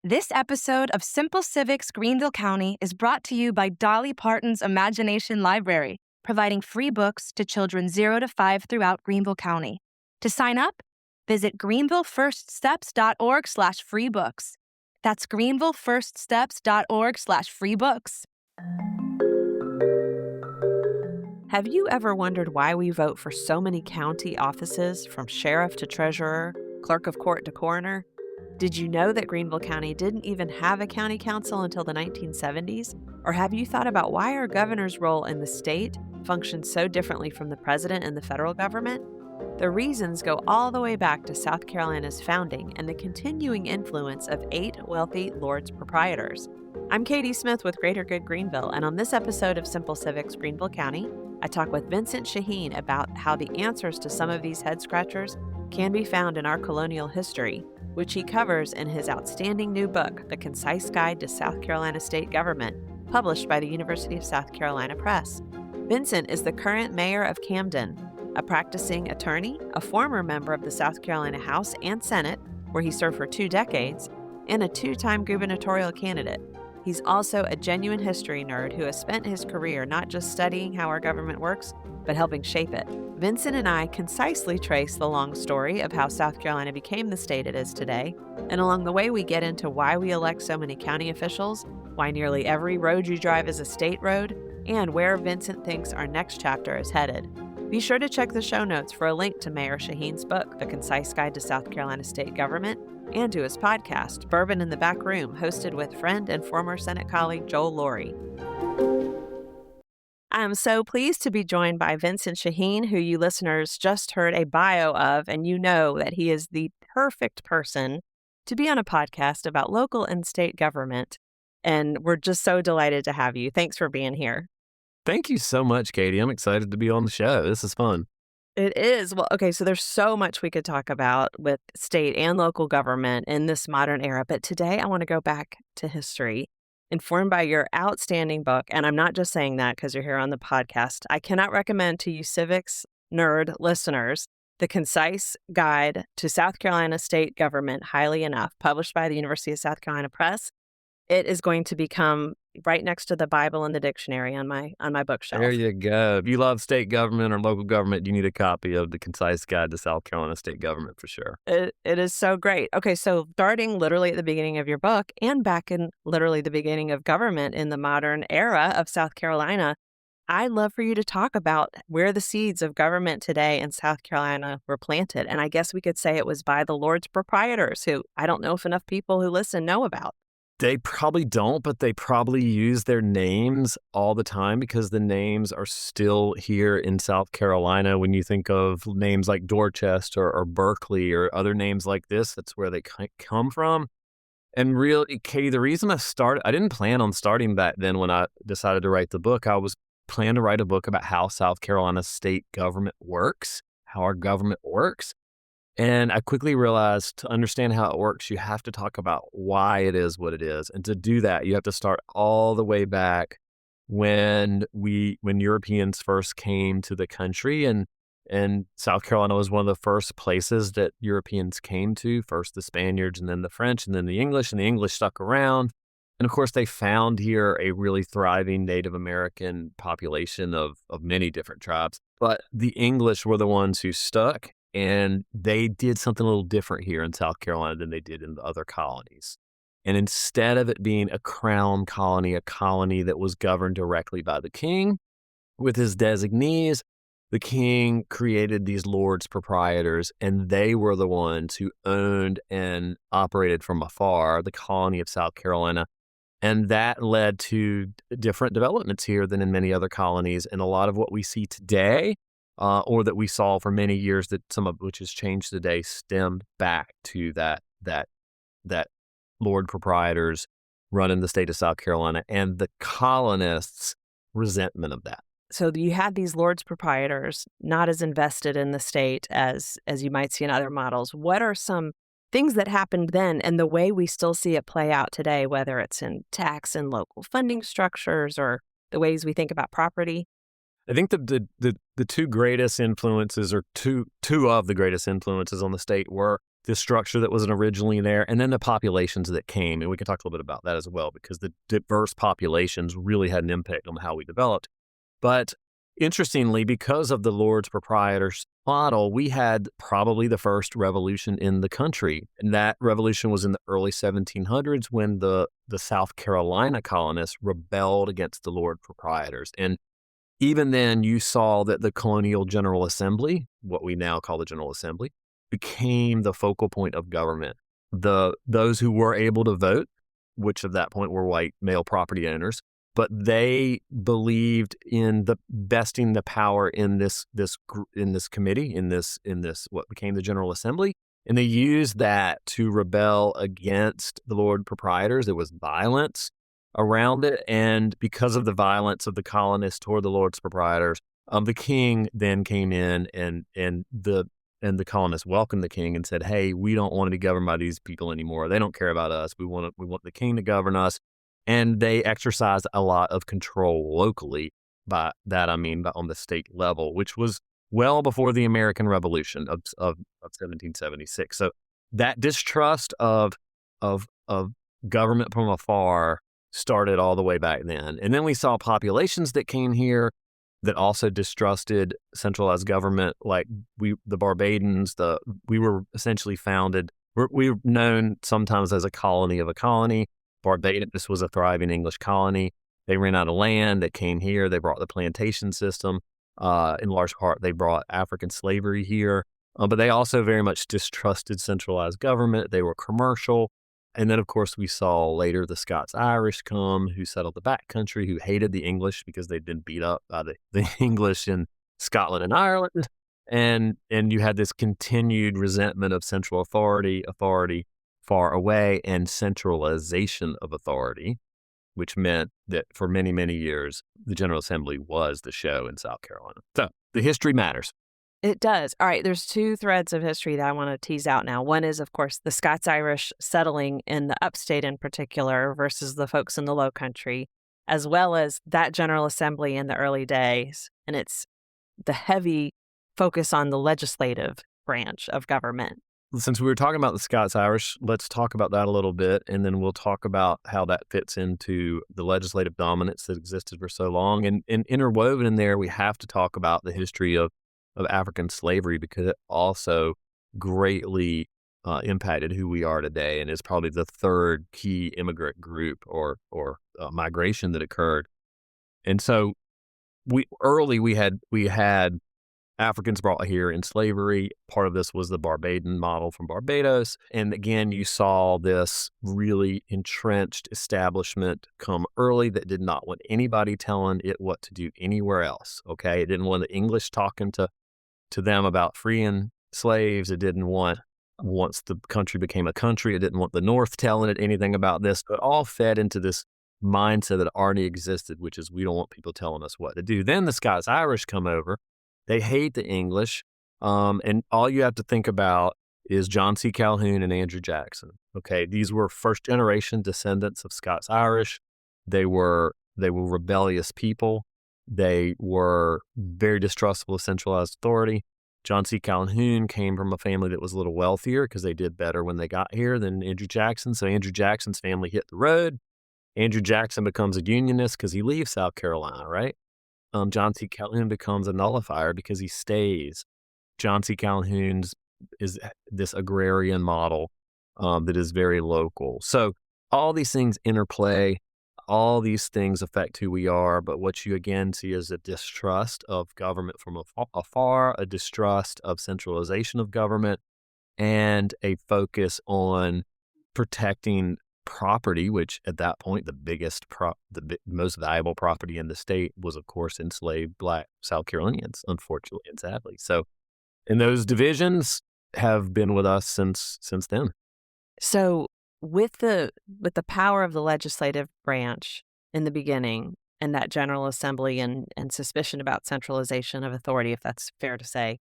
This episode of Simple Civics Greenville County is brought to you by Dolly Parton's Imagination Library, providing free books to children 0 to 5 throughout Greenville County. To sign up, visit greenvillefirststeps.org/free books. That's greenvillefirststeps.org/free books. Have you ever wondered why we vote for so many county offices, from sheriff to treasurer, clerk of court to coroner? Did you know that Greenville County didn't even have a county council until the 1970s? Or have you thought about why our governor's role in the state functions so differently from the president and the federal government? The reasons go all the way back to South Carolina's founding and the continuing influence of 8 wealthy lords proprietors. I'm Katy Smith with Greater Good Greenville, and on this episode of Simple Civics Greenville County, I talk with Vincent Sheheen about how the answers to some of these head-scratchers can be found in our colonial history, which he covers in his outstanding new book, The Concise Guide to South Carolina State Government, published by the University of South Carolina Press. Vincent is the current mayor of Camden, a practicing attorney, a former member of the South Carolina House and Senate, where he served for 2 decades, and a 2-time gubernatorial candidate. He's also a genuine history nerd who has spent his career not just studying how our government works, but helping shape it. Vincent and I concisely trace the long story of how South Carolina became the state it is today, and along the way we get into why we elect so many county officials, why nearly every road you drive is a state road, and where Vincent thinks our next chapter is headed. Be sure to check the show notes for a link to Mayor Sheheen's book, The Concise Guide to South Carolina State Government, and to his podcast, Bourbon in the Back Room, hosted with friend and former Senate colleague Joel Laurie. I'm so pleased to be joined by Vincent Sheheen, who you listeners just heard a bio of, and you know that he is the perfect person to be on a podcast about local and state government. And we're just so delighted to have you. Thanks for being here. Thank you so much, Katy. I'm excited to be on the show. This is fun. It is. Well, okay, so there's so much we could talk about with state and local government in this modern era. But today I want to go back to history, informed by your outstanding book. And I'm not just saying that because you're here on the podcast. I cannot recommend to you civics nerd listeners The Concise Guide to South Carolina State Government highly enough, published by the University of South Carolina Press. It is going to become right next to the Bible and the dictionary on my bookshelf. There you go. If you love state government or local government, you need a copy of The Concise Guide to South Carolina State Government for sure. It is so great. Okay, so starting literally at the beginning of your book and back in literally the beginning of government in the modern era of South Carolina, I'd love for you to talk about where the seeds of government today in South Carolina were planted. And I guess we could say it was by the Lords Proprietors, who I don't know if enough people who listen know about. They probably don't, but they probably use their names all the time because the names are still here in South Carolina. When you think of names like Dorchester or Berkeley or other names like this, that's where they come from. And really, Katie, the reason I didn't plan on starting back then when I decided to write the book. I was planning to write a book about how South Carolina state government works, how our government works. And I quickly realized to understand how it works, you have to talk about why it is what it is. And to do that, you have to start all the way back when Europeans first came to the country. And South Carolina was one of the first places that Europeans came to, first the Spaniards and then the French and then the English. And the English stuck around. And of course, they found here a really thriving Native American population of many different tribes. But the English were the ones who stuck. And they did something a little different here in South Carolina than they did in the other colonies. And instead of it being a crown colony, a colony that was governed directly by the king with his designees, the king created these lords proprietors, and they were the ones who owned and operated from afar the colony of South Carolina. And that led to different developments here than in many other colonies. And a lot of what we see today, or that we saw for many years, that some of which has changed today, stemmed back to that Lord proprietors running the state of South Carolina and the colonists' resentment of that. So you had these Lords Proprietors not as invested in the state as you might see in other models. What are some things that happened then and the way we still see it play out today, whether it's in tax and local funding structures or the ways we think about property? I think the two greatest influences, or two of the greatest influences on the state, were the structure that was originally there, and then the populations that came. And we can talk a little bit about that as well, because the diverse populations really had an impact on how we developed. But interestingly, because of the Lord's Proprietors model, we had probably the first revolution in the country. And that revolution was in the early 1700s when the South Carolina colonists rebelled against the Lord Proprietors. And even then, you saw that the colonial General Assembly, what we now call the General Assembly, became the focal point of government. Those who were able to vote, which at that point were white male property owners, but they believed in the vesting the power in this committee, in this what became the General Assembly, and they used that to rebel against the Lord Proprietors. There was violence around it, and because of the violence of the colonists toward the Lord's Proprietors, the king then came in, and the colonists welcomed the king and said, "Hey, we don't want to be governed by these people anymore. They don't care about us. We want the king to govern us." And they exercised a lot of control locally. By that I mean on the state level, which was well before the American Revolution of 1776. So that distrust of government from afar started all the way back then. And then we saw populations that came here that also distrusted centralized government, like the Barbadians. We were essentially founded. We're known sometimes as a colony of a colony. Barbados was a thriving English colony. They ran out of land. They came here. They brought the plantation system. In large part, they brought African slavery here. But they also very much distrusted centralized government. They were commercial. And then, of course, we saw later the Scots-Irish come, who settled the backcountry, who hated the English because they'd been beat up by the English in Scotland and Ireland. And you had this continued resentment of central authority far away, and centralization of authority, which meant that for many, many years, the General Assembly was the show in South Carolina. So the history matters. It does. All right, there's two threads of history that I want to tease out now. One is, of course, the Scots-Irish settling in the upstate in particular versus the folks in the low country, as well as that General Assembly in the early days. And it's the heavy focus on the legislative branch of government. Since we were talking about the Scots-Irish, let's talk about that a little bit, and then we'll talk about how that fits into the legislative dominance that existed for so long. And interwoven in there, we have to talk about the history of African slavery, because it also greatly impacted who we are today, and is probably the third key immigrant group or migration that occurred. And so we had Africans brought here in slavery. Part of this was the Barbadian model from Barbados. And again, you saw this really entrenched establishment come early that did not want anybody telling it what to do anywhere else. Okay. It didn't want the English talking to them about freeing slaves. It didn't want, once the country became a country, it didn't want the North telling it anything about this, but all fed into this mindset that already existed, which is we don't want people telling us what to do. Then the Scots-Irish come over. They hate the English, and all you have to think about is John C. Calhoun and Andrew Jackson. Okay, these were first-generation descendants of Scots-Irish. They were rebellious people. They were very distrustful of centralized authority. John C. Calhoun came from a family that was a little wealthier because they did better when they got here than Andrew Jackson. So Andrew Jackson's family hit the road. Andrew Jackson becomes a Unionist because he leaves South Carolina, right? John C. Calhoun becomes a nullifier because he stays. John C. Calhoun's is this agrarian model that is very local. So all these things interplay. All these things affect who we are. But what you again see is a distrust of government from afar, a distrust of centralization of government, and a focus on protecting property, which at that point, the most valuable property in the state was, of course, enslaved Black South Carolinians, unfortunately and sadly. So, and those divisions have been with us since then. So, with the power of the legislative branch in the beginning, and that General Assembly and suspicion about centralization of authority, if that's fair to say,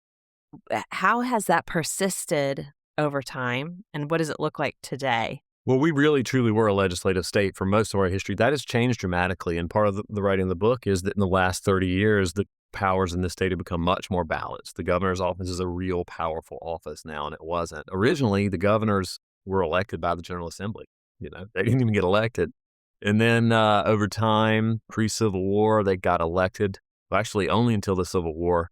how has that persisted over time, and what does it look like today? Well, we really, truly were a legislative state for most of our history. That has changed dramatically. And part of the writing of the book is that in the last 30 years, powers in the state have become much more balanced. The governor's office is a real powerful office now, and it wasn't. Originally, the governors were elected by the General Assembly. They didn't even get elected. And then over time, pre-Civil War, they got elected. Well, actually, only until the Civil War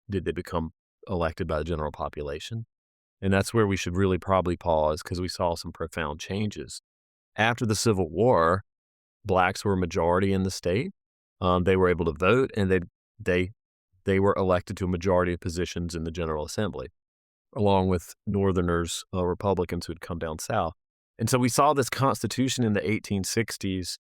did they become elected by the general population. And that's where we should really probably pause, because we saw some profound changes. After the Civil War, blacks were a majority in the state. They were able to vote, and they were elected to a majority of positions in the General Assembly, along with Northerners, Republicans who had come down south. And so we saw this Constitution in the 1860s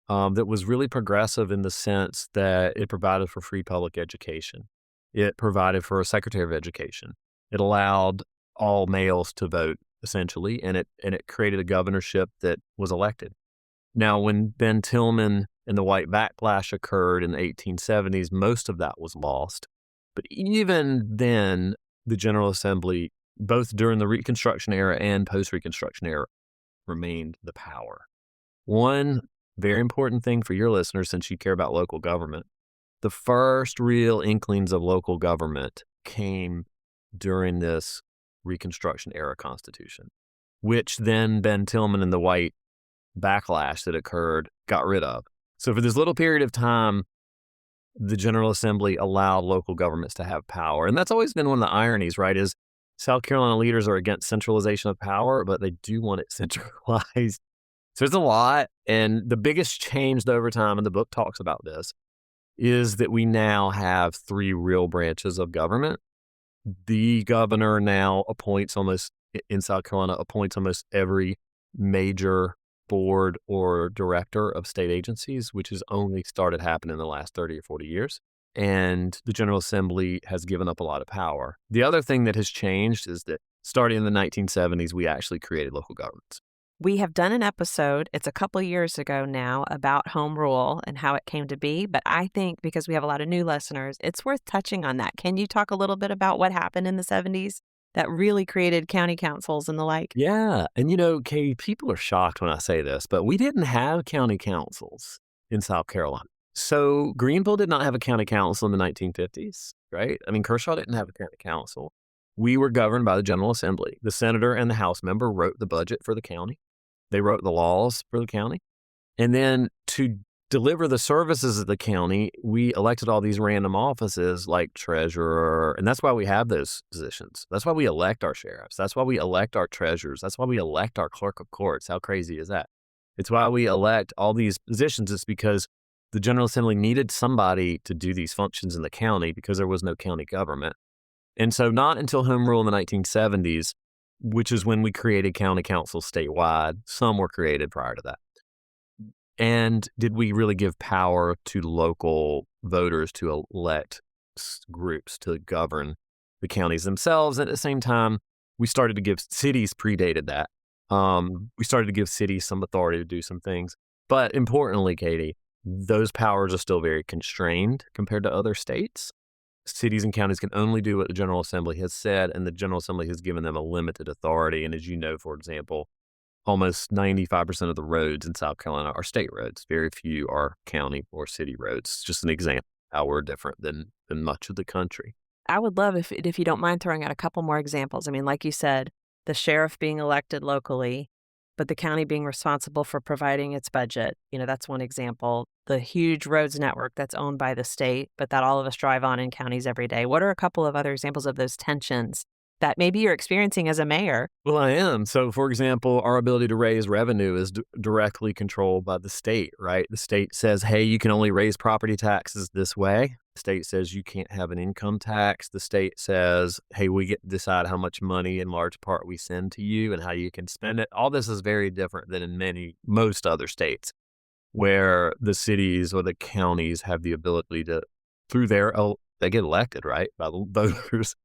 that was really progressive in the sense that it provided for free public education. It provided for a Secretary of Education. It allowed all males to vote, essentially, and it created a governorship that was elected. Now, when Ben Tillman and the white backlash occurred in the 1870s, most of that was lost. But even then, the General Assembly, both during the Reconstruction era and post-Reconstruction era, remained the power. One very important thing for your listeners, since you care about local government, the first real inklings of local government came during this Reconstruction era Constitution, which then Ben Tillman and the white backlash that occurred got rid of. So for this little period of time, the General Assembly allowed local governments to have power. And that's always been one of the ironies, right, is South Carolina leaders are against centralization of power, but they do want it centralized. So there's a lot. And the biggest change over time, and the book talks about this, is that we now have three real branches of government. The governor now in South Carolina, appoints almost every major board or director of state agencies, which has only started happening in the last 30 or 40 years. And the General Assembly has given up a lot of power. The other thing that has changed is that starting in the 1970s, we actually created local governments. We have done an episode, it's a couple years ago now, about home rule and how it came to be. But I think because we have a lot of new listeners, it's worth touching on that. Can you talk a little bit about what happened in the 70s that really created county councils and the like? Yeah. And Katie, people are shocked when I say this, but we didn't have county councils in South Carolina. So Greenville did not have a county council in the 1950s, right? I mean, Kershaw didn't have a county council. We were governed by the General Assembly. The senator and the House member wrote the budget for the county. They wrote the laws for the county. And then to deliver the services of the county, we elected all these random offices like treasurer. And that's why we have those positions. That's why we elect our sheriffs. That's why we elect our treasurers. That's why we elect our clerk of courts. How crazy is that? It's why we elect all these positions. It's because the General Assembly needed somebody to do these functions in the county because there was no county government. And so not until Home Rule in the 1970s, which is when we created county councils statewide. Some were created prior to that. And did we really give power to local voters to elect groups to govern the counties themselves? At the same time, we started to give cities, predated that. We started to give cities some authority to do some things. But importantly, Katie, those powers are still very constrained compared to other states. Cities and counties can only do what the General Assembly has said, and the General Assembly has given them a limited authority. And as you know, for example, almost 95% of the roads in South Carolina are state roads. Very few are county or city roads. Just an example of how we're different than much of the country. I would love if you don't mind throwing out a couple more examples. I mean, like you said, the sheriff being elected locally, but the county being responsible for providing its budget. That's one example. The huge roads network that's owned by the state, but that all of us drive on in counties every day. What are a couple of other examples of those tensions that maybe you're experiencing as a mayor? Well, I am. So, for example, our ability to raise revenue is directly controlled by the state, right? The state says, hey, you can only raise property taxes this way. The state says you can't have an income tax. The state says, hey, we get to decide how much money in large part we send to you and how you can spend it. All this is very different than in most other states, where the cities or the counties have the ability to, they get elected, right, by the voters.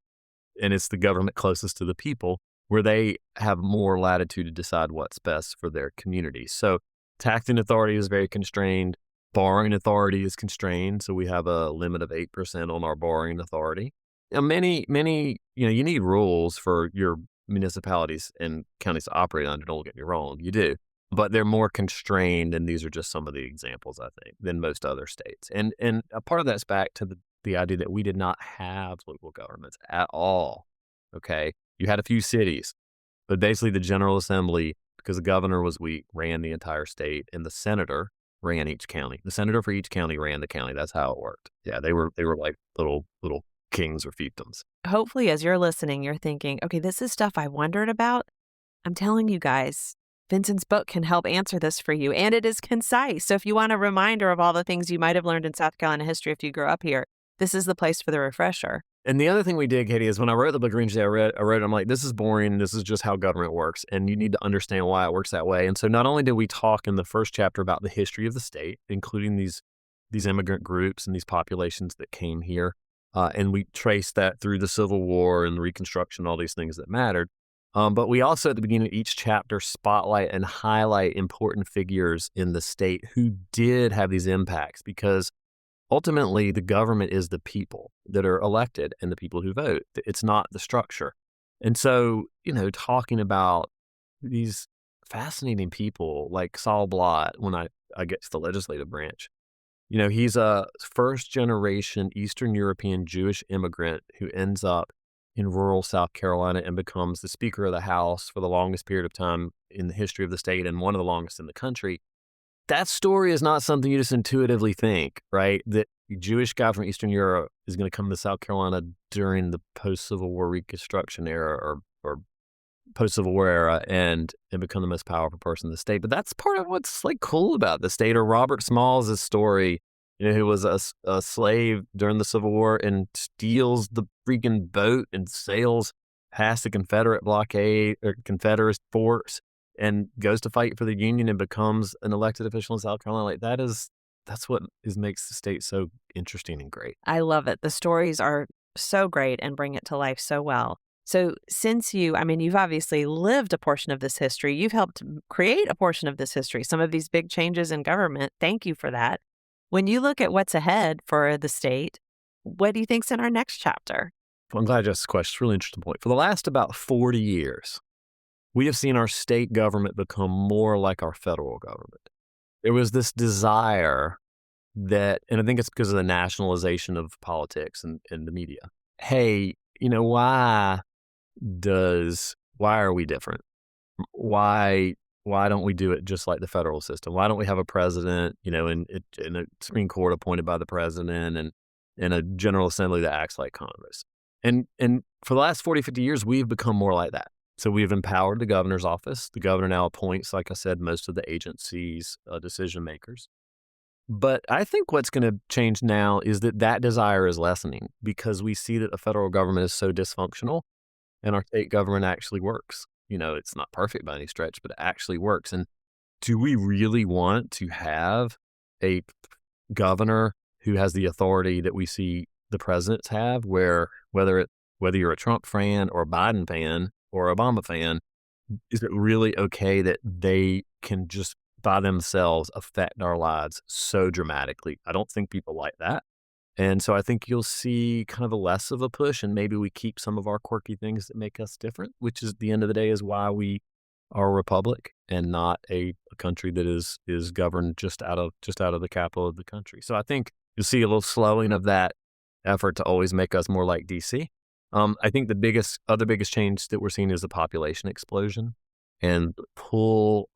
And it's the government closest to the people where they have more latitude to decide what's best for their communities. So taxing authority is very constrained. Borrowing authority is constrained. So we have a limit of 8% on our borrowing authority. Now, many, you need rules for your municipalities and counties to operate under. Don't get me wrong, you do. But they're more constrained, and these are just some of the examples, I think, than most other states. And a part of that's back to the idea that we did not have local governments at all. Okay. You had a few cities, but basically the General Assembly, because the governor was weak, ran the entire state, and the senator ran each county. The senator for each county ran the county. That's how it worked. Yeah, they were like little kings or fiefdoms. Hopefully, as you're listening, you're thinking, okay, this is stuff I wondered about. I'm telling you guys, Vincent's book can help answer this for you, and it is concise. So if you want a reminder of all the things you might have learned in South Carolina history if you grew up here, this is the place for the refresher. And the other thing we did, Katie, is when I wrote the book originally, I wrote it, I'm like, this is boring. This is just how government works. And you need to understand why it works that way. And so not only did we talk in the first chapter about the history of the state, including these immigrant groups and these populations that came here, and we traced that through the Civil War and the Reconstruction, all these things that mattered. But we also, at the beginning of each chapter, spotlight and highlight important figures in the state who did have these impacts, because ultimately, the government is the people that are elected and the people who vote. It's not the structure. And so, talking about these fascinating people like Saul Blott, when I get to the legislative branch, he's a first-generation Eastern European Jewish immigrant who ends up in rural South Carolina and becomes the Speaker of the House for the longest period of time in the history of the state and one of the longest in the country. That story is not something you just intuitively think, right? That a Jewish guy from Eastern Europe is going to come to South Carolina during the post-Civil War Reconstruction era or post-Civil War era and become the most powerful person in the state. But that's part of what's cool about the state. Or Robert Smalls' story, who was a slave during the Civil War and steals the freaking boat and sails past the Confederate blockade or Confederate forts and goes to fight for the Union and becomes an elected official in South Carolina. That's what makes the state so interesting and great. I love it. The stories are so great and bring it to life so well. So since you've obviously lived a portion of this history, you've helped create a portion of this history, some of these big changes in government. Thank you for that. When you look at what's ahead for the state, what do you think's in our next chapter? Well, I'm glad you asked this question. It's a really interesting point. For the last about 40 years, we have seen our state government become more like our federal government. There was this desire that, and I think it's because of the nationalization of politics and the media. Hey, why are we different? Why don't we do it just like the federal system? Why don't we have a president, in a Supreme Court appointed by the president and a General Assembly that acts like Congress? And for the last 40, 50 years, we've become more like that. So we've empowered the governor's office. The governor now appoints, like I said, most of the agency's decision makers. But I think what's going to change now is that desire is lessening because we see that the federal government is so dysfunctional and our state government actually works. It's not perfect by any stretch, but it actually works. And do we really want to have a governor who has the authority that we see the presidents have, where whether you're a Trump fan or a Biden fan or Obama fan, is it really okay that they can just by themselves affect our lives so dramatically? I don't think people like that. And so I think you'll see kind of a less of a push, and maybe we keep some of our quirky things that make us different, which is at the end of the day is why we are a republic and not a country that is governed just out of the capital of the country. So I think you'll see a little slowing of that effort to always make us more like DC. I think the biggest change that we're seeing is the population explosion and the pull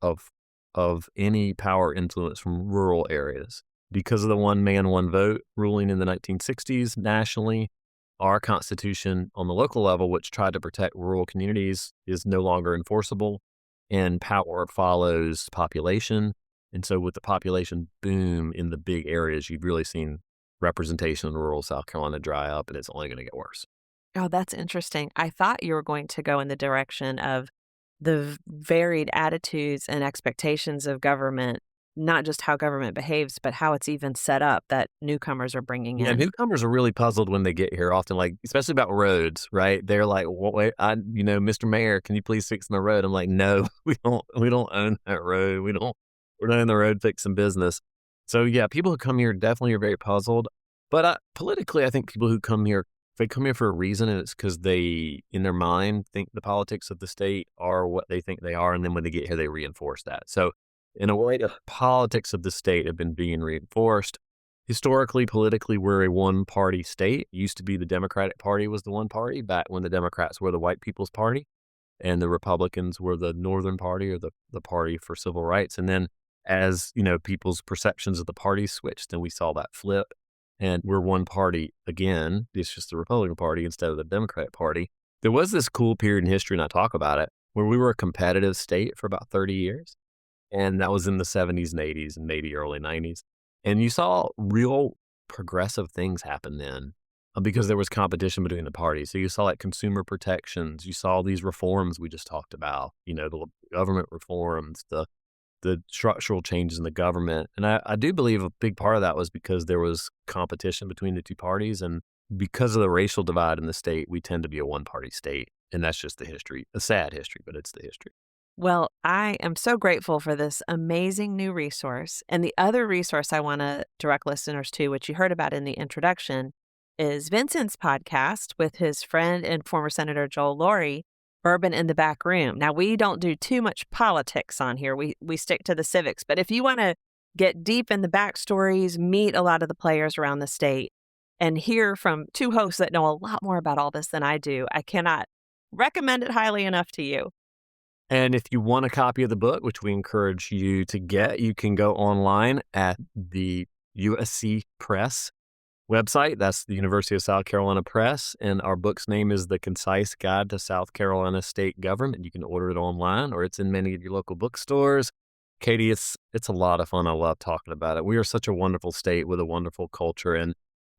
of any power influence from rural areas. Because of the one man, one vote ruling in the 1960s nationally, our Constitution on the local level, which tried to protect rural communities, is no longer enforceable, and power follows population. And so with the population boom in the big areas, you've really seen representation in rural South Carolina dry up, and it's only going to get worse. Oh, that's interesting. I thought you were going to go in the direction of the varied attitudes and expectations of government, not just how government behaves, but how it's even set up that newcomers are bringing in. Yeah, newcomers are really puzzled when they get here, often, especially about roads, right? They're like, well, wait, Mr. Mayor, can you please fix my road? I'm like, no, we don't own that road. We're not in the road fixing business. So yeah, people who come here definitely are very puzzled. But politically, I think people who come here, if they come here for a reason, and it's because they, in their mind, think the politics of the state are what they think they are, and then when they get here, they reinforce that. So in a way, the politics of the state have been being reinforced. Historically, politically, we're a one-party state. It used to be the Democratic Party was the one party back when the Democrats were the white people's party and the Republicans were the Northern Party or the party for civil rights. And then as, people's perceptions of the parties switched, then we saw that flip. And we're one party again. It's just the Republican Party instead of the Democratic Party. There was this cool period in history, and I talk about it, where we were a competitive state for about 30 years. And that was in the 70s and 80s and maybe early 90s. And you saw real progressive things happen then because there was competition between the parties. So you saw like consumer protections. You saw these reforms we just talked about, the government reforms, the structural changes in the government. And I do believe a big part of that was because there was competition between the two parties. And because of the racial divide in the state, we tend to be a one-party state. And that's just the history, a sad history, but it's the history. Well, I am so grateful for this amazing new resource. And the other resource I want to direct listeners to, which you heard about in the introduction, is Vincent's podcast with his friend and former Senator Joel Laurie, Bourbon in the Back Room. Now, we don't do too much politics on here. We stick to the civics. But if you want to get deep in the backstories, meet a lot of the players around the state, and hear from two hosts that know a lot more about all this than I do, I cannot recommend it highly enough to you. And if you want a copy of the book, which we encourage you to get, you can go online at the USC Press website. That's the University of South Carolina Press. And our book's name is The Concise Guide to South Carolina State Government. You can order it online or it's in many of your local bookstores. Katy, it's a lot of fun. I love talking about it. We are such a wonderful state with a wonderful culture. And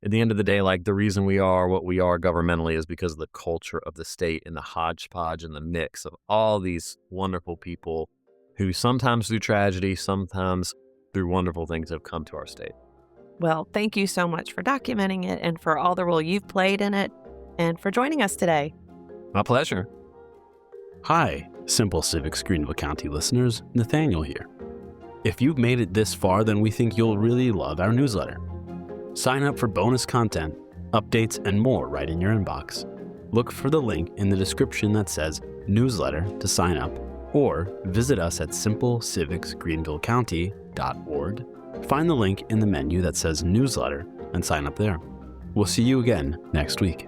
at the end of the day, like the reason we are what we are governmentally is because of the culture of the state and the hodgepodge and the mix of all these wonderful people who sometimes through tragedy, sometimes through wonderful things have come to our state. Well, thank you so much for documenting it and for all the role you've played in it and for joining us today. My pleasure. Hi, Simple Civics Greenville County listeners, Nathaniel here. If you've made it this far, then we think you'll really love our newsletter. Sign up for bonus content, updates, and more right in your inbox. Look for the link in the description that says newsletter to sign up, or visit us at simplecivicsgreenvillecounty.org. Find the link in the menu that says newsletter and sign up there. We'll see you again next week.